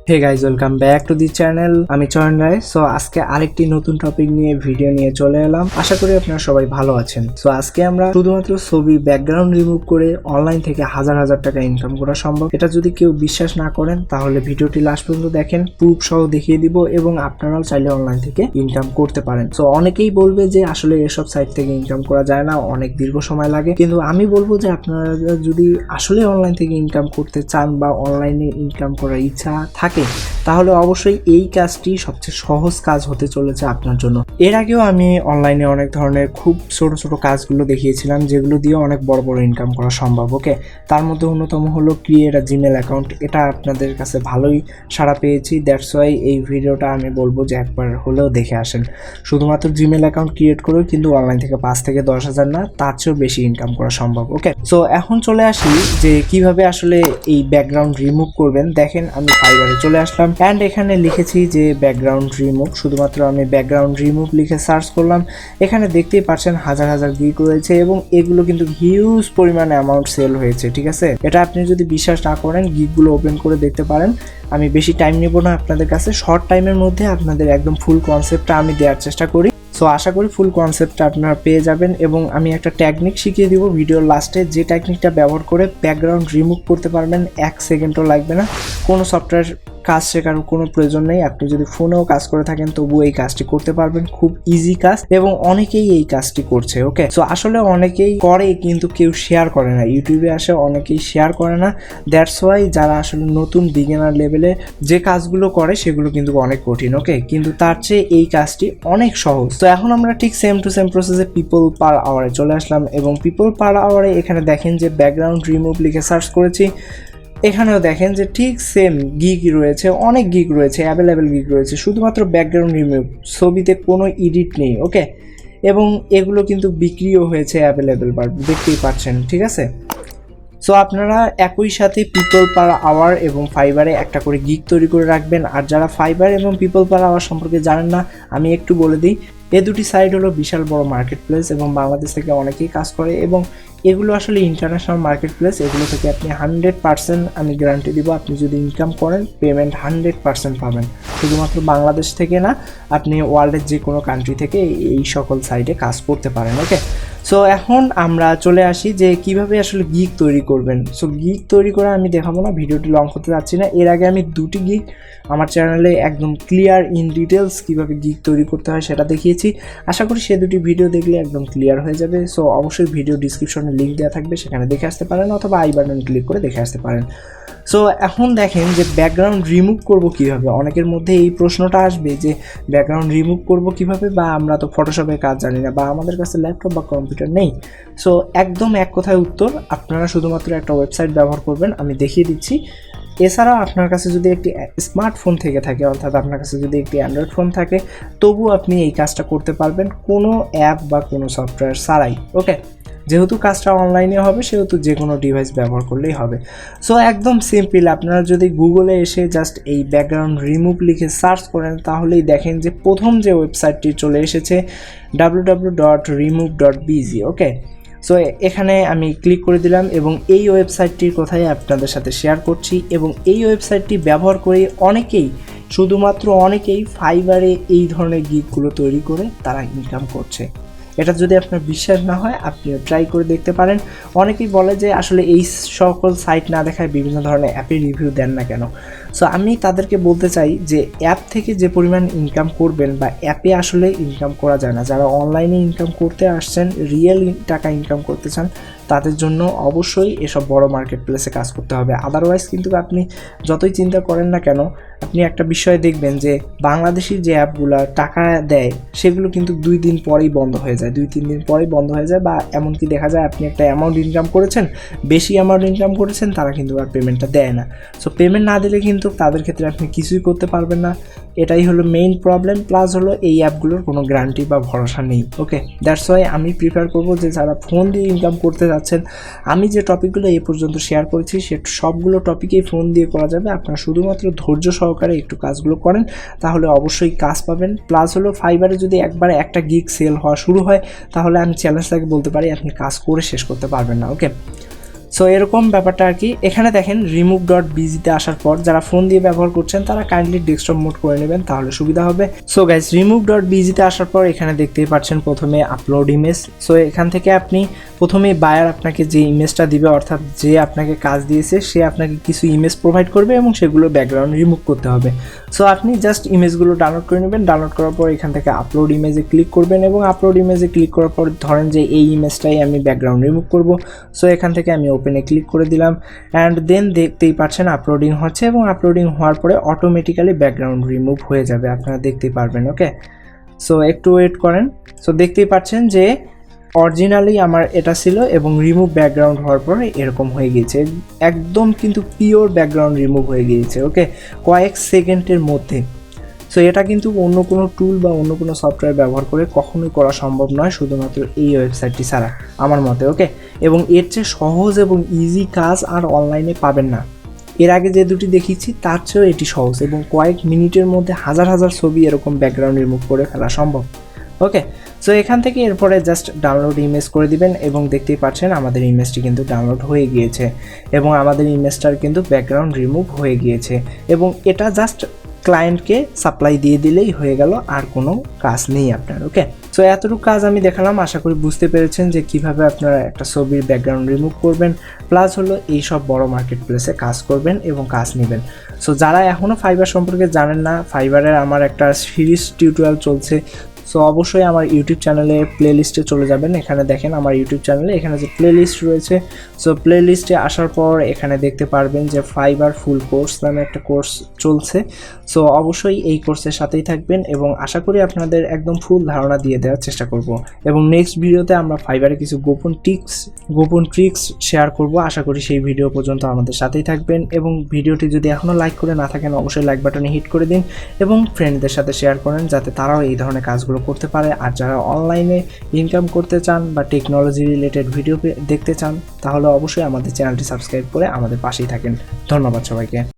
Hey guys, welcome back to the channel. আমি চয়ন রায়। So আজকে আরেকটি নতুন টপিক নিয়ে ভিডিও নিয়ে চলে এলাম। আশা করি আপনারা সবাই ভালো আছেন। সো আজকে আমরা শুধুমাত্র ছবি ব্যাকগ্রাউন্ড রিমুভ করে অনলাইন থেকে হাজার হাজার টাকা ইনকাম করা সম্ভব। এটা যদি কেউ বিশ্বাস না করেন তাহলে ভিডিওটি লাস্ট পর্যন্ত দেখেন, প্রুফ সহ দেখিয়ে দিব এবং আপনারাও চাইলে অনলাইন থেকে ইনকাম করতে পারেন। সো অনেকেই বলবে যে আসলে এসব সাইট থেকে ইনকাম করা যায় না, অনেক দীর্ঘ সময় লাগে, কিন্তু আমি বলবো যে আপনারা যদি আসলে অনলাইন থেকে ইনকাম করতে চান বা অনলাইনে ইনকাম করার ইচ্ছা থাকে তাহলে অবশ্যই এই কাজটি সবচেয়ে সহজ কাজ হতে চলেছে আপনার জন্য। এর আগেও আমি অনলাইনে অনেক ধরনের খুব ছোট ছোট কাজগুলো দেখিয়েছিলাম যেগুলো দিয়ে অনেক বড় বড় ইনকাম করা সম্ভব। ওকে, তার মধ্যে অন্যতম হলো ক্রিয়েট আ জিমেল অ্যাকাউন্ট। এটা আপনাদের কাছে ভালোই সাড়া পেয়েছি, দ্যাটস ওয়াই এই ভিডিওটা আমি বলবো যে একবার হলেও দেখে আসেন। শুধুমাত্র জিমেল অ্যাকাউন্ট ক্রিয়েট করেও কিন্তু অনলাইন থেকে 5 থেকে 10,000 না, তার চেয়েও বেশি ইনকাম করা সম্ভব। ওকে, সো এখন চলে আসি যে কিভাবে আসলে এই ব্যাকগ্রাউন্ড রিমুভ করবেন। দেখেন আমি ফাইবারে চলে আসলাম অ্যান্ড এখানে লিখেছি যে ব্যাকগ্রাউন্ড রিমুভ। শুধুমাত্র আমি ব্যাকগ্রাউন্ড রিমুভ লিখে সার্চ করলাম। এখানে দেখতেই পাচ্ছেন হাজার হাজার গিগ রয়েছে এবং এগুলো কিন্তু হিউজ পরিমাণে অ্যামাউন্ট সেল হয়েছে। ঠিক আছে, এটা আপনি যদি বিশ্বাস না করেন গিগগুলো ওপেন করে দেখতে পারেন। আমি বেশি টাইম নেব না আপনাদের কাছে, শর্ট টাইমের মধ্যে আপনাদের একদম ফুল কনসেপ্টটা আমি দেওয়ার চেষ্টা করি। সো আশা করি ফুল কনসেপ্টটা আপনারা পেয়ে যাবেন এবং আমি একটা টেকনিক শিখিয়ে দিব ভিডিওর লাস্টে, যে টেকনিকটা ব্যবহার করে ব্যাকগ্রাউন্ড রিমুভ করতে পারবেন। 1 সেকেন্ডও লাগবে না, কোনো সফটওয়্যার কাজ শেখার কোনো প্রয়োজন নেই। আপনি যদি ফোনেও কাজ করে থাকেন তবুও এই কাজটি করতে পারবেন, খুব ইজি কাজ এবং অনেকেই এই কাজটি করছে। ওকে, সো আসলে অনেকেই করে কিন্তু কেউ শেয়ার করে না, ইউটিউবে আসে অনেকেই শেয়ার করে না। দ্যাটস ওয়াই যারা আসলে নতুন বিগিনার লেভেলে যে কাজগুলো করে সেগুলো কিন্তু অনেক কঠিন। ওকে, কিন্তু তার চেয়ে এই কাজটি অনেক সহজ। তো এখন আমরা ঠিক সেম টু সেম প্রসেসে পিপল পার আওয়ারে চলে আসলাম এবং পিপল পার আওয়ারে এখানে দেখেন যে ব্যাকগ্রাউন্ড রিমুভ লিখে সার্চ করেছি। এখানেও দেখেন যে ঠিক সেম গিগ রয়েছে, অনেক গিগ রয়েছে, অ্যাভেলেবেল গিগ রয়েছে, শুধুমাত্র ব্যাকগ্রাউন্ড রিমুভ, ছবিতে কোনো এডিট নেই। ওকে, এবং এগুলো কিন্তু বিক্রিও হয়েছে অ্যাভেলেবেল, দেখতেই পাচ্ছেন। ঠিক আছে, সো আপনারা একই সাথে পিপল পার আওয়ার এবং ফাইবারে একটা করে গিগ তৈরি করে রাখবেন। আর যারা ফাইবার এবং পিপল পার আওয়ার সম্পর্কে জানেন না, আমি একটু বলে দিই। এই দুটি সাইট হলো বিশাল বড় মার্কেট প্লেস এবং বাংলাদেশ থেকে অনেকেই কাজ করে এবং এগুলো আসলে ইন্টারন্যাশনাল মার্কেট প্লেস। এগুলো থেকে আপনি 100% আমি গ্যারান্টি দিব, আপনি যদি ইনকাম করেন পেমেন্ট 100% পাবেন। শুধুমাত্র বাংলাদেশ থেকে না, আপনি ওয়ার্ল্ডের যে কোনো কান্ট্রি থেকে এই সকল সাইটে কাজ করতে পারেন। ওকে, সো এখন আমরা চলে আসি যে কিভাবে আসলে গিগ তৈরি করবেন। সো গিগ তৈরি করে আমি দেখাবো না, ভিডিওটি লং করতে যাচ্ছি না। এর আগে আমি 2টি গিগ আমার চ্যানেলে একদম ক্লিয়ার ইন ডিটেলস কীভাবে গিগ তৈরি করতে হয় সেটা দেখিয়েছি। আশা করি সে 2টি ভিডিও দেখলে একদম ক্লিয়ার হয়ে যাবে। সো অবশ্যই ভিডিও ডিসক্রিপশনে লিঙ্ক দেওয়া থাকবে, সেখানে দেখে আসতে পারেন অথবা আই বাটন ক্লিক করে দেখে আসতে পারেন। সো এখন দেখেন যে ব্যাকগ্রাউন্ড রিমুভ করব কিভাবে। অনেকের মধ্যে এই প্রশ্নটা আসবে যে ব্যাকগ্রাউন্ড রিমুভ করব কিভাবে, বা আমরা তো ফটোশপের কাজ জানি না বা আমাদের কাছে ল্যাপটপ বা কম্পিউটার নেই। সো একদম এক কথায় উত্তর, আপনারা শুধুমাত্র একটা ওয়েবসাইট ব্যবহার করবেন, আমি দেখিয়ে দিচ্ছি। এছাড়াও আপনার কাছে যদি একটি স্মার্টফোন থেকে থাকে, অর্থাৎ আপনার কাছে যদি একটি অ্যান্ড্রয়েড ফোন থাকে, তবু আপনি এই কাজটা করতে পারবেন কোনো অ্যাপ বা কোনো সফটওয়্যার ছাড়াই। ওকে, যেহেতু কাজটা অনলাইনে হবে সেহেতু যে কোনো ডিভাইস ব্যবহার করলেই হবে। সো একদম সিম্পল, আপনারা যদি গুগলে এসে জাস্ট এই ব্যাকগ্রাউন্ড রিমুভ লিখে সার্চ করেন তাহলেই দেখেন যে প্রথম যে ওয়েবসাইটটি চলে এসেছে www.remove.bg। ওকে, সো এখানে আমি ক্লিক করে দিলাম এবং এই ওয়েবসাইটটির কথাই আপনাদের সাথে শেয়ার করছি এবং এই ওয়েবসাইটটি ব্যবহার করে অনেকেই, শুধুমাত্র অনেকেই ফাইবারে এই ধরনের গিগগুলো তৈরি করে তারা ইনকাম করছে। এটা যদি আপনার বিশ্বাস না হয় আপনিও ট্রাই করে দেখতে পারেন। অনেকেই বলে যে আসলে এই সকল সাইট না দেখায় বিভিন্ন ধরনের অ্যাপের রিভিউ দেন না কেন। সো আমি তাদেরকে বলতে চাই যে অ্যাপ থেকে যে পরিমাণ ইনকাম করবেন বা অ্যাপে আসলে ইনকাম করা যায় না। যারা অনলাইনে ইনকাম করতে আসছেন, রিয়েল টাকা ইনকাম করতে চান, তাদের জন্য অবশ্যই এসব বড় মার্কেট প্লেসে কাজ করতে হবে। আদারওয়াইজ কিন্তু আপনি যতই চিন্তা করেন না কেন, আপনি একটা বিষয় দেখবেন যে বাংলাদেশি যে অ্যাপগুলো টাকা দেয় সেগুলো কিন্তু 2 দিন পরেই বন্ধ হয়ে যায়, 2-3 দিন পরেই বন্ধ হয়ে যায়, বা এমনকি দেখা যায় আপনি একটা অ্যামাউন্ট ইনকাম করেছেন, বেশি অ্যামাউন্ট ইনকাম করেছেন, তারা কিন্তু আর পেমেন্টটা দেয় না। সো পেমেন্ট না দিলে কিন্তু তাদের ক্ষেত্রে আপনি কিছুই করতে পারবেন না। এটাই হলো মেইন প্রবলেম। প্লাস হলো এই অ্যাপগুলোর কোনো গ্যারান্টি বা ভরসা নেই। ওকে, দ্যাটস ওয়াই আমি প্রিফার করবো যে যারা ফোন দিয়ে ইনকাম করতে যাচ্ছেন, আমি যে টপিকগুলো এই পর্যন্ত শেয়ার করেছি সে সবগুলো টপিকেই ফোন দিয়ে করা যাবে। আপনারা শুধুমাত্র ধৈর্য সহকারে একটু কাজগুলো করেন তাহলে অবশ্যই কাজ পাবেন। প্লাস হলো ফাইবারে যদি একবারে একটা গিগ সেল হওয়া শুরু হয় তাহলে আমি চ্যালেঞ্জ থেকে বলতে পারি আপনি কাজ করে শেষ করতে পারবেন না। ওকে, সো এরকম ব্যাপারটা আর কি। এখানে দেখেন রিমুভ ডট বিজিতে আসার পর যারা ফোন দিয়ে ব্যবহার করছেন তারা কাইন্ডলি ডেস্কটপ মোড করে নেবেন, তাহলে সুবিধা হবে। সো গাইস, রিমুভ ডট বিজিতে আসার পর এখানে দেখতেই পাচ্ছেন প্রথমে আপলোড ইমেজ। সো এখান থেকে আপনি প্রথমে বায়ার আপনাকে যে ইমেজটা দিবে, অর্থাৎ যে আপনাকে কাজ দিয়েছে সে আপনাকে কিছু ইমেজ প্রোভাইড করবে এবং সেগুলো ব্যাকগ্রাউন্ড রিমুভ করতে হবে। সো আপনি জাস্ট ইমেজগুলো ডাউনলোড করে নেবেন, ডাউনলোড করার পর এখান থেকে আপলোড ইমেজে ক্লিক করবেন এবং আপলোড ইমেজে ক্লিক করার পর ধরেন যে এই ইমেজটাই আমি ব্যাকগ্রাউন্ড রিমুভ করব। সো এখান থেকে আমি ওপেনে ক্লিক করে দিলাম অ্যান্ড দেন দেখতেই পাচ্ছেন আপলোডিং হচ্ছে এবং আপলোডিং হওয়ার পরে অটোমেটিক্যালি ব্যাকগ্রাউন্ড রিমুভ হয়ে যাবে, আপনারা দেখতেই পারবেন। ওকে, সো একটু ওয়েট করেন। সো দেখতেই পাচ্ছেন যে অরিজিনালি আমার এটা ছিল এবং রিমুভ ব্যাকগ্রাউন্ড হওয়ার পরে এরকম হয়ে গিয়েছে, একদম কিন্তু পিওর ব্যাকগ্রাউন্ড রিমুভ হয়ে গিয়েছে। ওকে, কয়েক সেকেন্ডের মধ্যে। সো এটা কিন্তু অন্য কোনো টুল বা অন্য কোনো সফটওয়্যার ব্যবহার করে কখনোই করা সম্ভব নয়, শুধুমাত্র এই ওয়েবসাইটটি ছাড়া আমার মতে। ওকে, এবং এর চেয়ে সহজ এবং ইজি কাজ আর অনলাইনে পাবেন না। এর আগে যে দুটি দেখিয়েছি তার চেয়েও এটি সহজ এবং কয়েক মিনিটের মধ্যে হাজার হাজার ছবি এরকম ব্যাকগ্রাউন্ড রিমুভ করে ফেলা সম্ভব। ওকে, সো এখান থেকে এরপরে জাস্ট ডাউনলোড ইমেজ করে দিবেন এবং দেখতেই পাচ্ছেন আমাদের ইমেজটি কিন্তু ডাউনলোড হয়ে গিয়েছে এবং আমাদের ইমেজটার কিন্তু ব্যাকগ্রাউন্ড রিমুভ হয়ে গিয়েছে এবং এটা জাস্ট ক্লায়েন্টকে সাপ্লাই দিয়ে দিলেই হয়ে গেল, আর কোনো কাজ নেই আপনার। ওকে, সো এতটুকু কাজ আমি দেখালাম, আশা করি বুঝতে পেরেছেন যে কিভাবে আপনারা একটা ছবির ব্যাকগ্রাউন্ড রিমুভ করবেন, প্লাস হলো এই সব বড় মার্কেট প্লেসে কাজ করবেন এবং কাজ নেবেন। সো যারা এখনও ফাইবার সম্পর্কে জানেন না, ফাইবারের আমার একটা সিরিজ টিউটোরিয়াল চলছে। সো অবশ্যই আমার ইউটিউব চ্যানেলে প্লেলিস্টে চলে যাবেন, এখানে দেখেন আমার ইউটিউব চ্যানেলে এখানে যে প্লেলিস্ট রয়েছে, সো প্লেলিস্টে আসার পর এখানে দেখতে পারবেন যে ফাইবার ফুল কোর্স নামে একটা কোর্স চলছে। সো অবশ্যই এই কোর্সের সাথেই থাকবেন এবং আশা করি আপনাদের একদম ফুল ধারণা দিয়ে দেওয়ার চেষ্টা করব এবং নেক্সট ভিডিওতে আমরা ফাইবারে কিছু গোপন ট্রিক্স শেয়ার করব। আশা করি সেই ভিডিও পর্যন্ত আমাদের সাথেই থাকবেন এবং ভিডিওটি যদি এখনও লাইক করে না থাকেন অবশ্যই লাইক বাটনে হিট করে দিন এবং ফ্রেন্ডদের সাথে শেয়ার করেন যাতে তারাও এই ধরনের কাজগুলো করতে পারে। আর যারা অনলাইনে ইনকাম করতে চান বা টেকনোলজি রিলেটেড ভিডিও দেখতে চান তাহলে অবশ্যই আমাদের চ্যানেলটি সাবস্ক্রাইব করে আমাদের পাশেই থাকেন। ধন্যবাদ সবাইকে।